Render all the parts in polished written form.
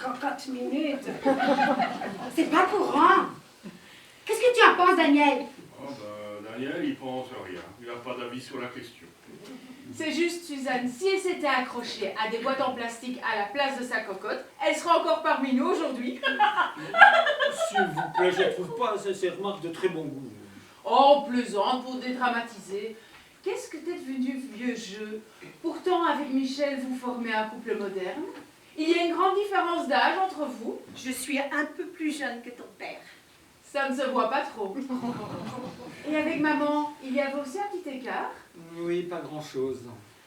cocotte minute. C'est pas courant. Qu'est-ce que tu en penses, Daniel? Oh, Daniel, il pense rien. Il n'a pas d'avis sur la question. C'est juste, Suzanne, si elle s'était accrochée à des boîtes en plastique à la place de sa cocotte, elle serait encore parmi nous aujourd'hui. S'il vous plaît, je ne trouve pas ces remarques de très bon goût. Oh, plaisante pour dédramatiser. Qu'est-ce que t'es devenu vieux jeu? Pourtant, avec Michel, vous formez un couple moderne. Il y a une grande différence d'âge entre vous. Je suis un peu plus jeune que ton père. Ça ne se voit pas trop. Et avec maman, il y avait aussi un petit écart? Oui, pas grand-chose.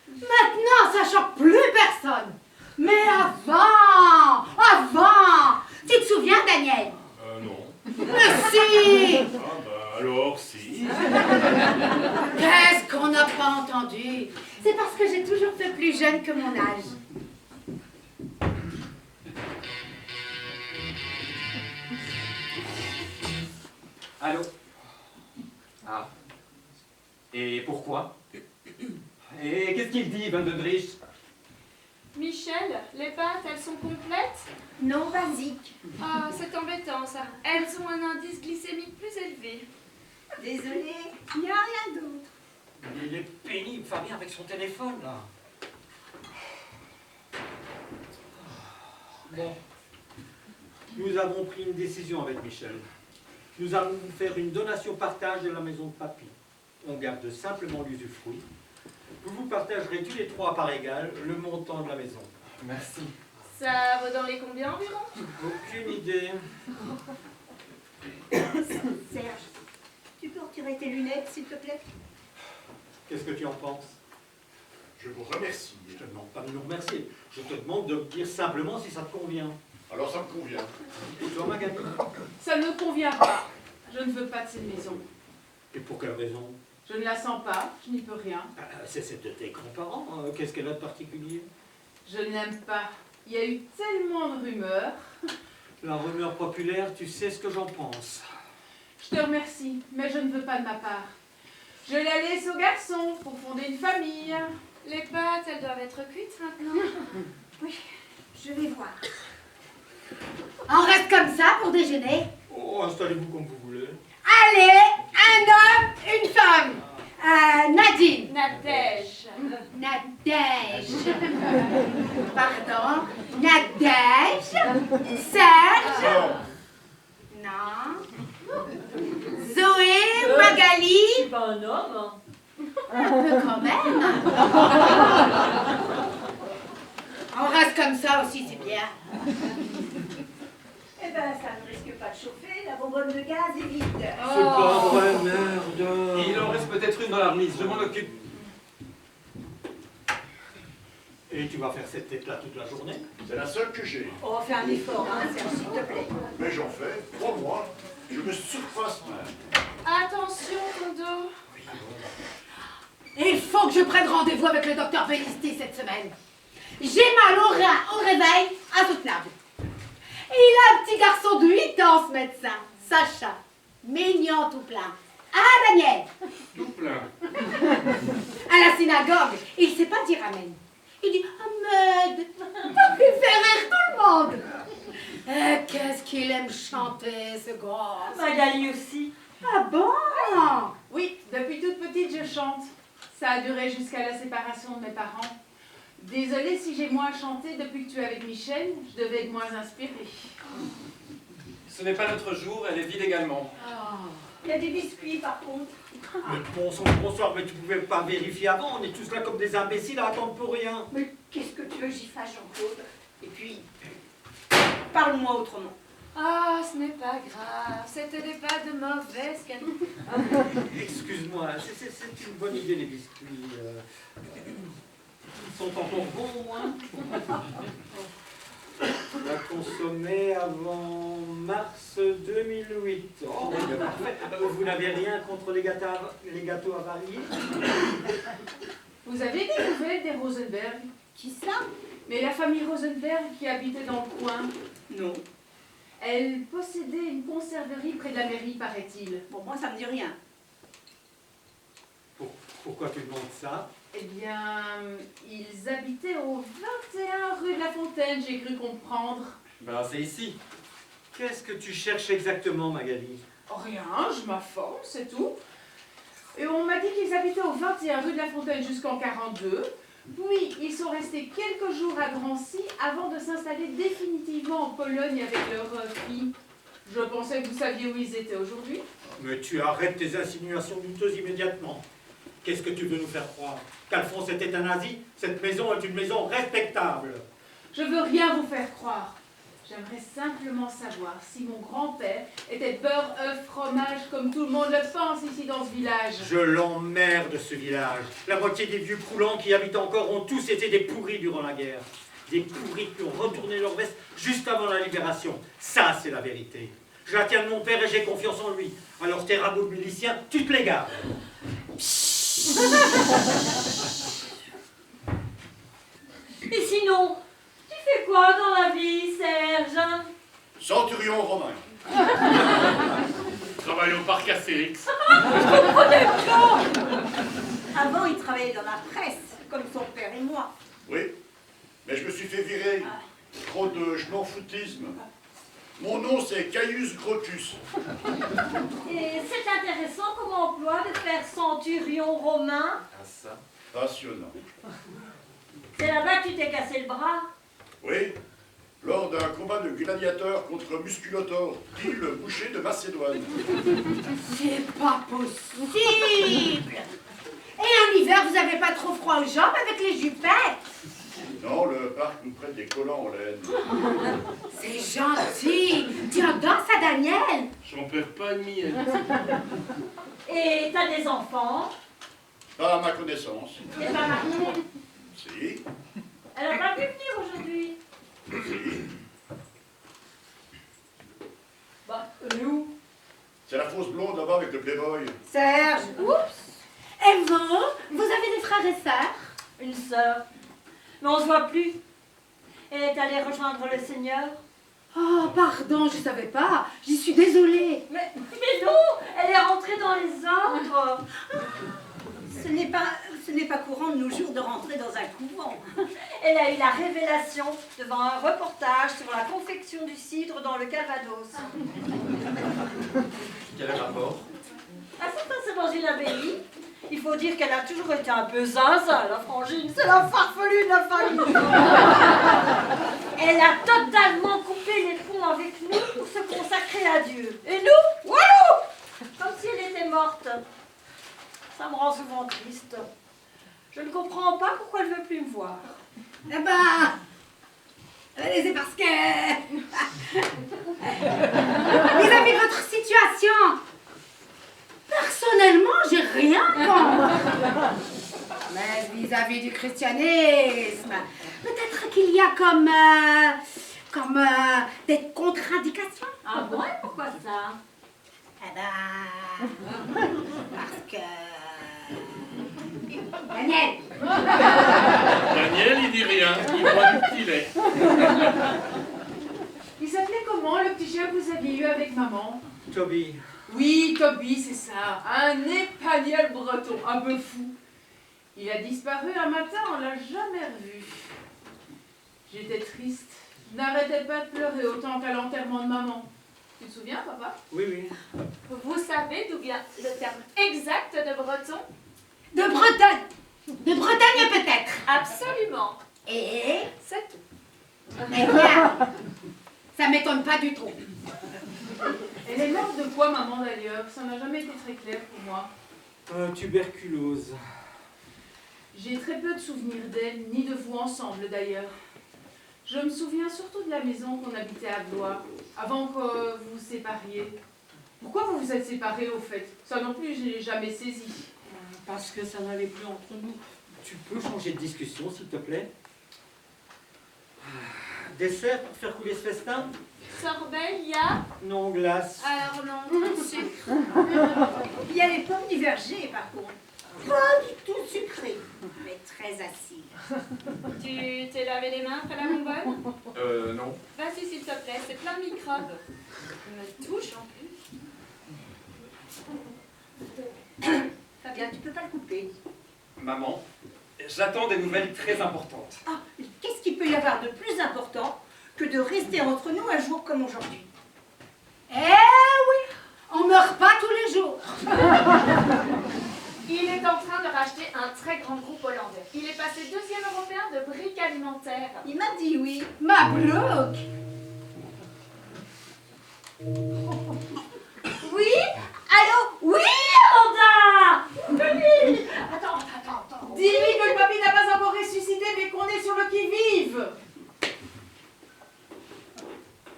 Maintenant, ça choque plus personne. Mais avant, tu te souviens, Daniel? Non. Mais si! Alors, si. Qu'est-ce qu'on n'a pas entendu? C'est parce que j'ai toujours fait plus jeune que mon âge. Allô? Ah. Et pourquoi? Et qu'est-ce qu'il dit, Van de Drich? Michel, les pâtes, elles sont complètes? Non basique. Ah, c'est embêtant ça. Elles ont un indice glycémique plus élevé. Désolée, il n'y a rien d'autre. Il est pénible, Fabien, avec son téléphone, là. Bon. Nous avons pris une décision avec Michel. Nous allons vous faire une donation-partage de la maison de papy. On garde simplement l'usufruit. Vous vous partagerez tous les trois par égal le montant de la maison. Merci. Ça vaut dans les combien environ? Aucune idée. Serge, tu peux retirer tes lunettes, s'il te plaît? Qu'est-ce que tu en penses? Je vous remercie. Je te demande pas de nous remercier. Je te demande de me dire simplement si ça te convient. Alors, ça me convient. Et toi, Magali? Ça ne me convient pas. Je ne veux pas de cette maison. Et pour quelle raison? Je ne la sens pas, je n'y peux rien. C'est celle de tes grands-parents. Qu'est-ce qu'elle a de particulier? Je ne l'aime pas. Il y a eu tellement de rumeurs. La rumeur populaire, tu sais ce que j'en pense. Je te remercie, mais je ne veux pas de ma part. Je la laisse aux garçons pour fonder une famille. Les pâtes, elles doivent être cuites maintenant. Oui, je vais voir. On reste comme ça pour déjeuner? Oh, installez-vous comme vous voulez. Allez, un homme, une femme. Nadine. Nadège. Nadège. Pardon. Nadège. Serge. Non. Zoé, Magali. C'est pas un homme. Un peu quand même. On reste comme ça aussi, c'est bien. Eh ben, ça ne risque pas de chauffer, la bonbonne de gaz est vide. C'est pas vrai, merde. Il en reste peut-être une dans la remise, je m'en occupe. Et tu vas faire cette tête-là toute la journée? C'est la seule que j'ai. On va faire un effort, hein, Serge, s'il te plaît. Mais j'en fais 3 mois. Je me surpasse même. Attention, ton dos. Il faut que je prenne rendez-vous avec le docteur Bellisti cette semaine. J'ai mal au rein, au réveil, insoutenable. Et il a un petit garçon de 8 ans, ce médecin, Sacha. Mignon tout plein. Ah, Daniel! Tout plein. À la synagogue, il ne sait pas dire amen. Il dit Ahmed. Il fait rire tout le monde. Qu'est-ce qu'il aime chanter, ce gosse. Magali aussi. Ah bon? Oui, depuis toute petite, je chante. Ça a duré jusqu'à la séparation de mes parents. Désolée si j'ai moins chanté depuis que tu es avec Michel, je devais être moins inspirée. Ce n'est pas notre jour, elle est vide également. Il y a des biscuits, par contre. Mais bon sang, bonsoir, mais tu pouvais pas vérifier avant. On est tous là comme des imbéciles à attendre pour rien. Mais qu'est-ce que tu veux que j'y fasse, Jean-Claude? Et puis, parle-moi autrement. Ah, ce n'est pas grave. C'était des pâtes de mauvaise qualité. Excuse-moi, c'est une bonne idée les biscuits. Ils sont encore bons, moi. On a consommé avant mars 2008. Oh, ben, parfait. Vous n'avez rien contre les gâteaux avariés? Vous avez des nouvelles des Rosenberg? Qui ça? Mais la famille Rosenberg qui habitait dans le coin. Non. Elle possédait une conserverie près de la mairie, paraît-il. Bon, moi, ça me dit rien. Pourquoi tu demandes ça? Eh bien, ils habitaient au 21 rue de la Fontaine, j'ai cru comprendre. Ben, c'est ici. Qu'est-ce que tu cherches exactement, Magali? Rien, je m'informe, c'est tout. Et on m'a dit qu'ils habitaient au 21 rue de la Fontaine jusqu'en 42. Puis ils sont restés quelques jours à Drancy avant de s'installer définitivement en Pologne avec leur fille. Je pensais que vous saviez où ils étaient aujourd'hui. Mais tu arrêtes tes insinuations douteuses immédiatement. Qu'est-ce que tu veux nous faire croire? Qu'Alphonse était un nazi? Cette maison est une maison respectable. Je veux rien vous faire croire. J'aimerais simplement savoir si mon grand-père était beurre, œuf, fromage, comme tout le monde le pense ici dans ce village. Je l'emmerde, ce village. La moitié des vieux croulants qui habitent encore ont tous été des pourris durant la guerre. Des pourris qui ont retourné leur veste juste avant la libération. Ça, c'est la vérité. Je la tiens de mon père et j'ai confiance en lui. Alors tes ragots de miliciens, tu te les gardes. Et sinon, tu fais quoi dans la vie, Serge? Centurion romain. Travaille au parc Astérix. Avant, il travaillait dans la presse, comme son père et moi. Oui, mais je me suis fait virer. Trop de je m'en foutisme. Mon nom, c'est Caius Gracchus. Et c'est intéressant comme emploi de faire centurion romain. Ah, ça. Passionnant. C'est là-bas que tu t'es cassé le bras. Oui, lors d'un combat de gladiateurs contre Musculotor, dit le boucher de Macédoine. C'est pas possible! Et en hiver, vous avez pas trop froid aux jambes avec les jupettes? Non, le parc nous prête des collants en laine. C'est gentil! Tiens, danse à Daniel! J'en perds pas de miel. Et t'as des enfants. Pas à ma connaissance. T'es pas mariée. Si, Elle n'a pas pu venir aujourd'hui. si. Bah, nous. C'est la fausse blonde là-bas avec le playboy. Serge! Oups! Et vous avez des frères et sœurs? Une sœur. Mais on se voit plus. Elle est allée rejoindre le Seigneur. Oh, pardon, je savais pas. J'y suis désolée. Mais non, elle est rentrée dans les ordres. Ce n'est pas courant de nos jours de rentrer dans un couvent. Elle a eu la révélation devant un reportage sur la confection du cidre dans le Calvados. Quel rapport? Ah, ça se passait dans une abbaye. Il faut dire qu'elle a toujours été un peu zinzin, la frangine. C'est la farfelue de la famille. Elle a totalement coupé les ponts avec nous pour se consacrer à Dieu. Et nous, wouhou, comme si elle était morte. Ça me rend souvent triste. Je ne comprends pas pourquoi elle ne veut plus me voir. Eh ben, c'est parce que... vis-à-vis de votre situation, personnellement, j'ai rien contre. Mais vis-à-vis du christianisme, peut-être qu'il y a comme des contre-indications. Ah bon, et pourquoi ça? Eh ben, parce que... Daniel! Daniel, il dit rien, il boit du petit lait. Il s'appelait comment le petit chien que vous aviez eu avec maman? Toby, Oui, Toby, c'est ça. Un épagnols breton, un peu fou. Il a disparu un matin, on l'a jamais revu. J'étais triste. Je n'arrêtais pas de pleurer autant qu'à l'enterrement de maman. Tu te souviens, papa? oui, oui. Vous savez d'où vient le terme exact de breton? De Bretagne! De Bretagne peut-être! Absolument. Et... C'est tout. Eh bien, ça m'étonne pas du tout. Elle est morte de quoi, maman, d'ailleurs? Ça n'a jamais été très clair pour moi. Tuberculose. J'ai très peu de souvenirs d'elle, ni de vous ensemble, d'ailleurs. Je me souviens surtout de la maison qu'on habitait à Blois, avant que vous vous sépariez. Pourquoi vous vous êtes séparés, au fait? Ça non plus, je n'ai jamais saisi. Parce que ça n'allait plus entre nous. Tu peux changer de discussion, s'il te plaît? Dessert pour faire couler ce festin? Sorbet, il y a... Non, glace. Alors non, trop de sucre. Il y a les pommes du verger, par contre. Pas du tout sucrées, mais très acides. Tu t'es lavé les mains après la bonbonne? Non. Vas-y, s'il te plaît, c'est plein de microbes. Me touche en plus. Fabien, tu peux pas le couper. Maman, j'attends des nouvelles très importantes. Ah, qu'est-ce qu'il peut y avoir de plus important que de rester entre nous un jour comme aujourd'hui. Eh oui, on meurt pas tous les jours. Il est en train de racheter un très grand groupe hollandais. Il est passé 2e européen de briques alimentaires. Il m'a dit oui. Ma bloque. Oui? Allô? Oui, Amanda! Oui! Attends. Dis-lui que le papy n'a pas encore ressuscité, mais qu'on est sur le qui-vive.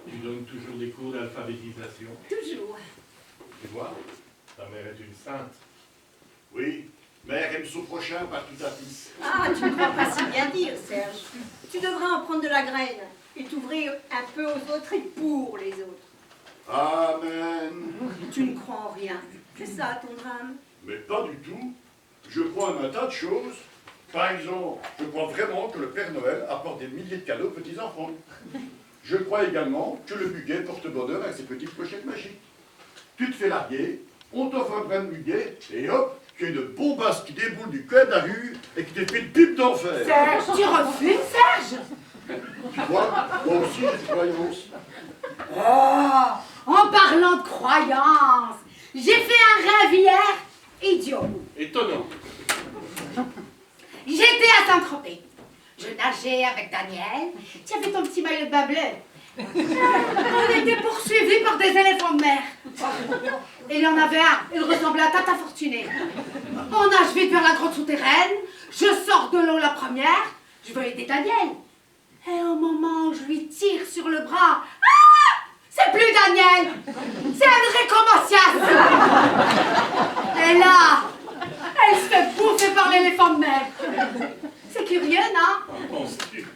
Tu donnes toujours des cours d'alphabétisation. Toujours. Tu vois, ta mère est une sainte. Oui, mère aime son prochain par tout à fils. Ah, tu ne crois pas si bien dire, Serge. Tu devrais en prendre de la graine et t'ouvrir un peu aux autres et pour les autres. Amen. Tu ne crois en rien. C'est ça ton drame. Mais pas du tout. Je crois en un tas de choses. Par exemple, je crois vraiment que le Père Noël apporte des milliers de cadeaux aux petits-enfants. Je crois également que le muguet porte bonheur avec ses petites pochettes magiques. Tu te fais larguer, on t'offre un brin de muguet, et hop, tu as une bombasse qui déboule du coin de la rue et qui te fait une pipe d'enfer. Serge, tu refuses, Serge? Tu vois, moi aussi j'ai des croyances. Oh, en parlant de croyances, j'ai fait un rêve hier idiot. Étonnant. J'étais à Saint-Tropez. Je nageais avec Daniel. Tu avais ton petit maillot de bain bleu. On était poursuivis par des éléphants de mer. Et il y en avait un, il ressemblait à Tata Fortuné. On nage vite vers la grotte souterraine. Je sors de l'eau la première. Je veux aider Daniel. Et au moment où je lui tire sur le bras, ah, c'est plus Daniel, c'est Enrico Macias. Et là, elle se fait bouffer par l'éléphant de mer. C'est curieux, non? Qu'en penses-tu?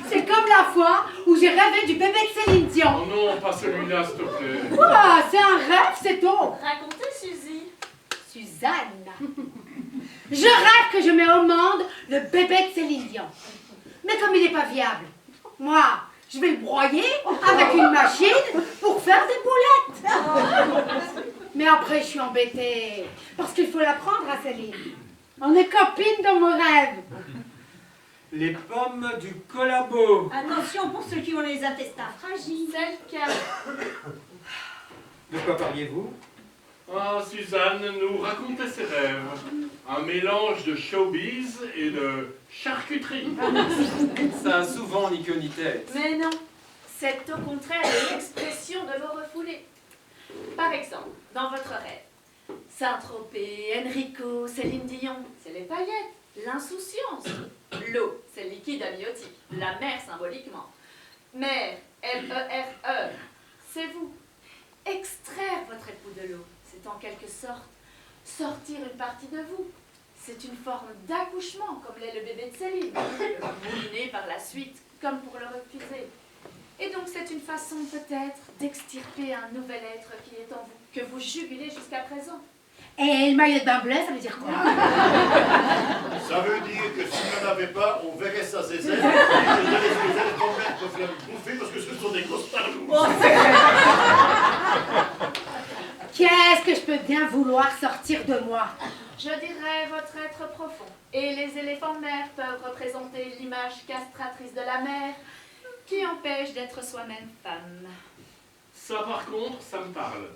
C'est comme la fois où j'ai rêvé du bébé de Céline Dion. Oh non, pas celui-là, s'il te plaît. Ouah, c'est un rêve, c'est tout. Racontez, Suzy. Suzanne. Je rêve que je mets au monde le bébé de Céline Dion. Mais comme il n'est pas viable, moi, je vais le broyer avec une machine pour faire des boulettes. Mais après, je suis embêtée parce qu'il faut l'apprendre à Céline. On est copines dans mon rêve. Les pommes du collabo. Attention pour ceux qui ont les intestins fragiles. C'est le cas. De quoi parliez-vous? Ah, Suzanne nous racontait ses rêves. Un mélange de showbiz et de charcuterie. Ça a souvent ni queue ni tête. Mais non, c'est au contraire l'expression de vos refoulés. Par exemple, dans votre rêve, Saint-Tropez, Enrico, Céline Dion, c'est les paillettes, l'insouciance. L'eau, c'est le liquide amniotique, la mer symboliquement. Mer, M-E-R-E, c'est vous. Extraire votre époux de l'eau, c'est en quelque sorte sortir une partie de vous. C'est une forme d'accouchement, comme l'est le bébé de Céline. Le mouliner par la suite, comme pour le refuser. Et donc c'est une façon peut-être d'extirper un nouvel être qui est en vous, que vous jugulez jusqu'à présent. Et le maillot de bain bleu, ça veut dire quoi? Ça veut dire que s'il n'y en avait pas, on verrait sa zézelle et que les éléphants de mer peuvent la bouffer parce que ce sont des grosses parlours. Qu'est-ce que je peux bien vouloir sortir de moi? Je dirais votre être profond. Et les éléphants de mer peuvent représenter l'image castratrice de la mer qui empêche d'être soi-même femme. Ça, par contre, ça me parle.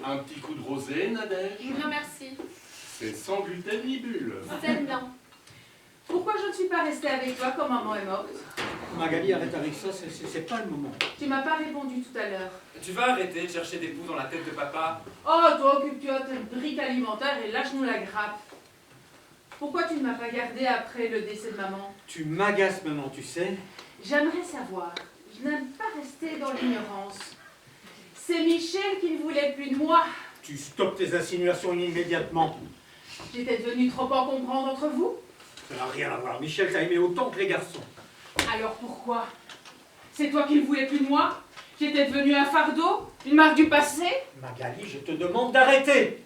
Un petit coup de rosé, Nadège? Non merci, C'est sans gluten ni bulle. c'est non. Pourquoi je ne suis pas restée avec toi quand maman est morte? Magali, arrête avec ça, c'est pas le moment. Tu m'as pas répondu tout à l'heure. Tu vas arrêter de chercher des poux dans la tête de papa? Oh, toi, occupe-toi de tes briques alimentaires et lâche-nous la grappe. Pourquoi tu ne m'as pas gardée après le décès de maman? Tu m'agaces maintenant, tu sais. J'aimerais savoir. Je n'aime pas rester dans l'ignorance. C'est Michel qui ne voulait plus de moi. Tu stoppes tes insinuations immédiatement. J'étais devenue trop encombrante entre vous. Ça n'a rien à voir. Michel t'a aimé autant que les garçons. Alors pourquoi? C'est toi qui ne voulais plus de moi? J'étais devenue un fardeau? Une marque du passé? Magali, je te demande d'arrêter.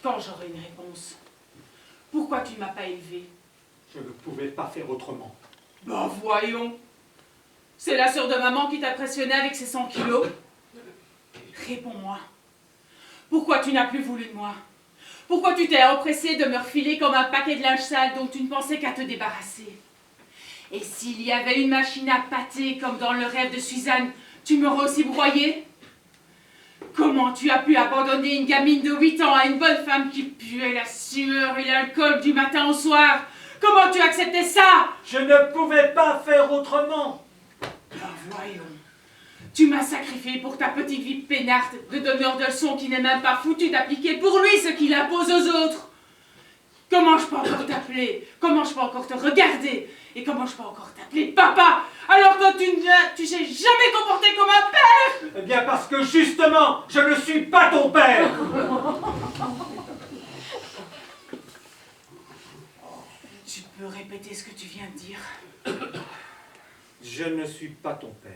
Quand j'aurai une réponse. Pourquoi tu ne m'as pas élevée? Je ne pouvais pas faire autrement. Ben voyons. C'est la sœur de maman qui t'a pressionné avec ses 100 kilos? Réponds-moi. Pourquoi tu n'as plus voulu de moi? Pourquoi tu t'es empressé de me refiler comme un paquet de linge sale dont tu ne pensais qu'à te débarrasser? Et s'il y avait une machine à pâté comme dans le rêve de Suzanne, tu m'aurais aussi broyé? Comment tu as pu abandonner une gamine de 8 ans à une bonne femme qui puait la sueur et l'alcool du matin au soir? Comment tu as accepté ça? Je ne pouvais pas faire autrement. Ben voyons. Tu m'as sacrifié pour ta petite vie peinarde de donneur de leçons qui n'est même pas foutu d'appliquer pour lui ce qu'il impose aux autres. Comment je peux encore t'appeler? Comment je peux encore te regarder? Et comment je peux encore t'appeler papa? Alors que tu sais jamais comporté comme un père? Eh bien parce que justement, je ne suis pas ton père. Tu peux répéter ce que tu viens de dire? Je ne suis pas ton père.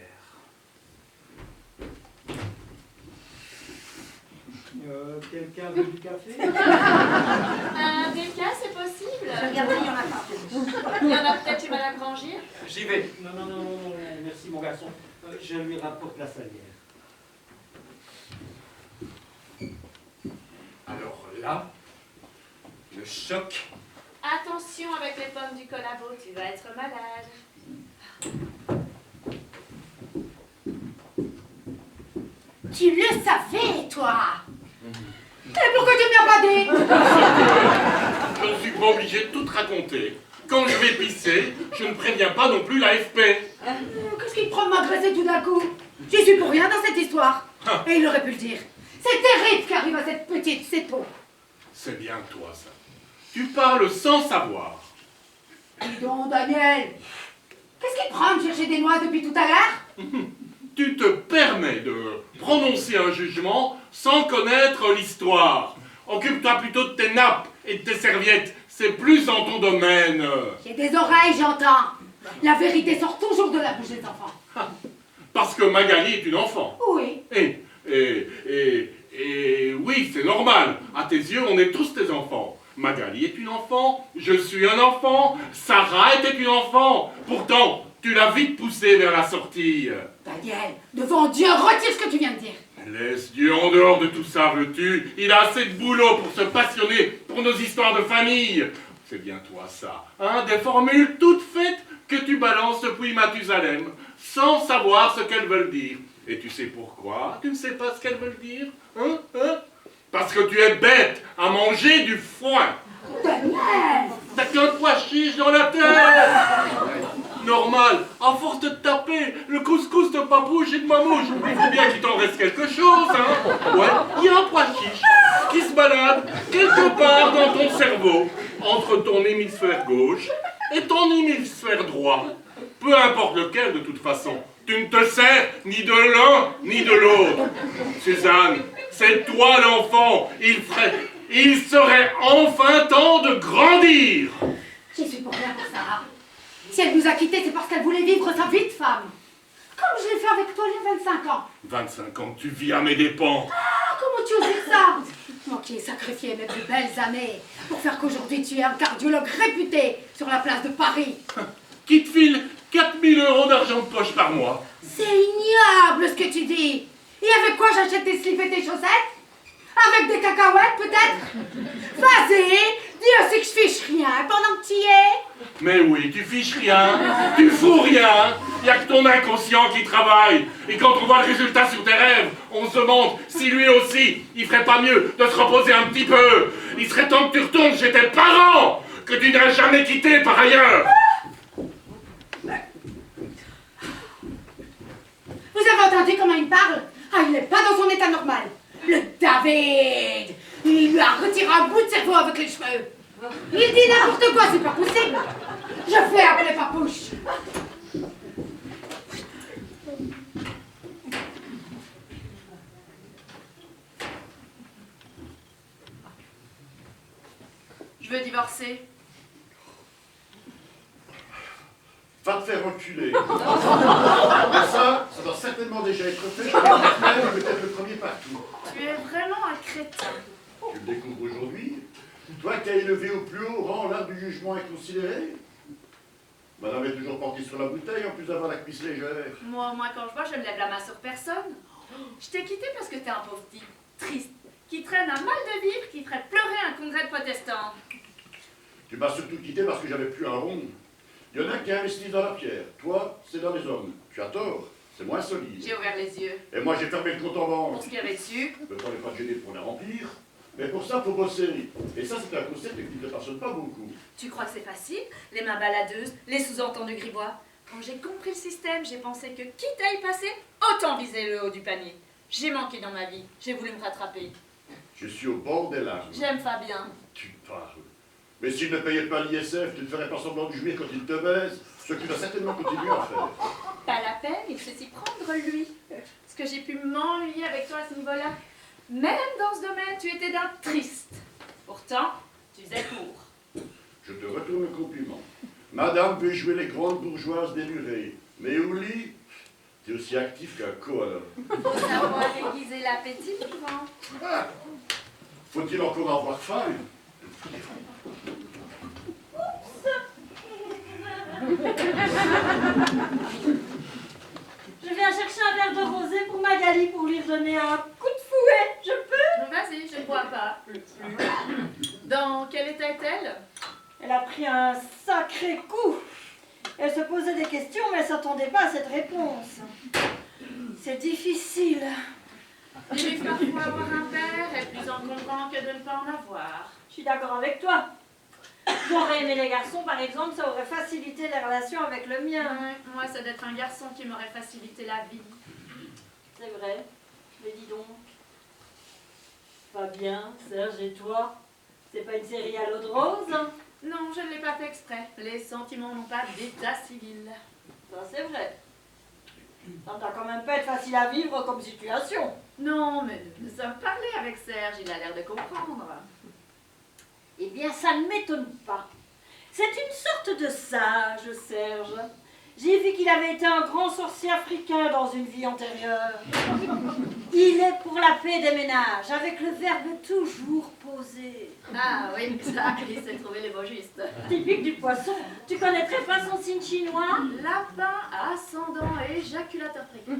Quelqu'un veut du café? Un déca, c'est possible? Regardez, il n'y en a pas. Il y en a peut-être chez Madame Grangier? J'y vais. Non, merci mon garçon. Je lui rapporte la salière. Alors là, le choc. Attention avec les pommes du collabo, tu vas être malade. Tu le savais, toi? Et pourquoi tu ne m'as pas dit? Je ne suis pas obligé de tout te raconter. Quand je vais pisser, je ne préviens pas non plus l'AFP. Qu'est-ce qu'il prend de m'agresser tout d'un coup? J'y suis pour rien dans cette histoire. Et il aurait pu le dire. C'est terrible ce qui arrive à cette petite, c'est tout. C'est bien toi, ça. Tu parles sans savoir. Dis donc, Daniel, qu'est-ce qu'il prend de chercher des noix depuis tout à l'heure? Tu te permets de prononcer un jugement sans connaître l'histoire. Occupe-toi plutôt de tes nappes et de tes serviettes. C'est plus dans ton domaine. J'ai des oreilles, j'entends. La vérité sort toujours de la bouche des enfants. Parce que Magali est une enfant. Oui. Et oui, c'est normal. À tes yeux, on est tous tes enfants. Magali est une enfant, je suis un enfant, Sarah était une enfant. Pourtant, tu l'as vite poussée vers la sortie. Daniel, devant Dieu, retire ce que tu viens de dire. Laisse Dieu en dehors de tout ça, veux-tu? Il a assez de boulot pour se passionner pour nos histoires de famille. C'est bien toi ça, hein? Des formules toutes faites que tu balances depuis Mathusalem, sans savoir ce qu'elles veulent dire. Et tu sais pourquoi? Tu ne sais pas ce qu'elles veulent dire? Hein? Parce que tu es bête à manger du foin. Daniel! T'as qu'un pois chiche dans la tête. Normal, à force de te taper le couscous de papouche et de mamouche, il faut bien qu'il t'en reste quelque chose, hein? Ouais, il y a un pois chiche qui se balade quelque part dans ton cerveau, entre ton hémisphère gauche et ton hémisphère droit. Peu importe lequel, de toute façon. Tu ne te sers ni de l'un ni de l'autre. Suzanne, c'est toi l'enfant. Il serait enfin temps de grandir. Je suis pour rien pour Sarah. Si elle nous a quittés, c'est parce qu'elle voulait vivre sa vie de femme. Comme je l'ai fait avec toi il y a 25 ans. 25 ans que tu vis à mes dépens. Ah, comment tu oses dire ça? Moi qui ai sacrifié mes plus belles années pour faire qu'aujourd'hui tu es un cardiologue réputé sur la place de Paris. Qui te file 4000 € d'argent de poche par mois. C'est ignoble ce que tu dis. Et avec quoi j'achète tes slips et tes chaussettes? Avec des cacahuètes peut-être? Vas-y, dis aussi que je fiche rien pendant que tu y es. Mais oui, tu fiches rien, tu fous rien. Il n'y a que ton inconscient qui travaille. Et quand on voit le résultat sur tes rêves, on se demande si lui aussi, il ferait pas mieux de se reposer un petit peu. Il serait temps que tu retournes chez tes parents, que tu n'as jamais quitté par ailleurs. Vous avez entendu comment il parle? Ah, il n'est pas dans son état normal. Le David! Il lui a retiré un bout de cerveau avec les cheveux. Il dit n'importe quoi, c'est pas possible. Je vais appeler Papouche. Je veux divorcer. Va te faire enculer. Mais ça doit certainement déjà être fait. Je vais peut-être le premier partout. Tu es vraiment un crétin. Tu le découvres aujourd'hui? Toi qui as élevé au plus haut rang l'art du jugement inconsidéré? Madame est toujours portée sur la bouteille, en plus d'avoir la cuisse légère. Moi, quand je bois, je ne lève la main sur personne. Je t'ai quitté parce que t'es un pauvre type, triste, qui traîne un mal de vivre qui ferait pleurer un congrès de protestants. Tu m'as surtout quitté parce que j'avais plus un rond. Il y en a qui investissent dans la pierre. Toi, c'est dans les hommes. Tu as tort. C'est moins solide. J'ai ouvert les yeux. Et moi, j'ai fermé le compte en banque. Pour ce qu'il y avait dessus. Le temps n'est pas gêné pour la remplir. Mais pour ça, il faut bosser. Et ça, c'est un concept qui ne te passionne pas beaucoup. Tu crois que c'est facile? Les mains baladeuses, les sous-entendus grivois. Quand j'ai compris le système, j'ai pensé que quitte à y passer, autant viser le haut du panier. J'ai manqué dans ma vie. J'ai voulu me rattraper. Je suis au bord des larmes. J'aime Fabien. Tu parles. Mais s'il ne payait pas l'ISF, tu ne ferais pas semblant de jouir quand il te baise. Ce que tu vas certainement continuer à faire. Pas la peine, il sait s'y prendre, lui. Est-ce que j'ai pu m'ennuyer avec toi à ce niveau-là? Même dans ce domaine, tu étais d'un triste. Pourtant, tu faisais pour. Je te retourne le compliment. Madame peut jouer les grandes bourgeoises délurées. Mais oublie, t'es aussi actif qu'un koala. Ça va déguiser l'appétit, vivant. Ah, faut-il encore avoir faim? Je viens chercher un verre de rosé pour Magali pour lui redonner un coup de fouet. Je peux? Non, vas-y, je ne bois pas. Dans quel état est-elle? Elle a pris un sacré coup. Elle se posait des questions, mais elle ne s'attendait pas à cette réponse. C'est difficile. Il est parfois avoir un père est plus encombrant que de ne pas en avoir. Je suis d'accord avec toi. J'aurais aimé les garçons, par exemple, ça aurait facilité les relations avec le mien. Ouais, moi, ça doit être un garçon qui m'aurait facilité la vie. C'est vrai. Mais dis donc. Fabien, Serge et toi, c'est pas une série à l'eau de rose, hein? Non, je ne l'ai pas fait exprès. Les sentiments n'ont pas d'état civil. Ça, c'est vrai. Ça ne doit quand même pas être facile à vivre comme situation. Non, mais nous nous sommes parlé avec Serge, il a l'air de comprendre. Eh bien, ça ne m'étonne pas. C'est une sorte de sage, Serge. J'ai vu qu'il avait été un grand sorcier africain dans une vie antérieure. Il est pour la paix des ménages, avec le verbe toujours posé. Ah oui, ça, il s'est trouvé les mots justes. Typique du poisson. Tu connaîtrais pas son signe chinois? Lapin, ascendant et éjaculateur précoce.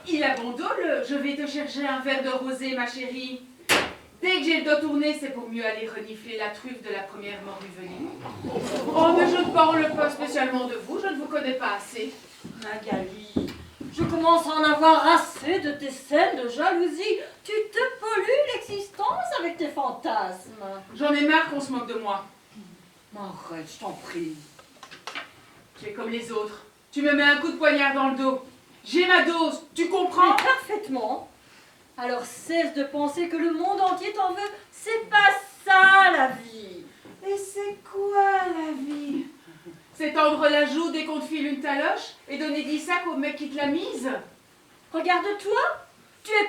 Il a bon dos, le « je vais te chercher un verre de rosé, ma chérie ». Dès que j'ai le dos tourné, c'est pour mieux aller renifler la truffe de la première morue venue. Oh, mais je ne parle pas spécialement de vous, je ne vous connais pas assez. Magali, je commence à en avoir assez de tes scènes de jalousie. Tu te pollues l'existence avec tes fantasmes. J'en ai marre qu'on se moque de moi. Arrête, je t'en prie. Tu es comme les autres. Tu me mets un coup de poignard dans le dos. J'ai ma dose, tu comprends? Mais parfaitement. Alors cesse de penser que le monde entier t'en veut. C'est pas ça la vie. Et c'est quoi la vie? C'est tendre la joue dès qu'on te file une taloche et donner 10 sacs au mec qui te l'a mise? Regarde-toi. Tu es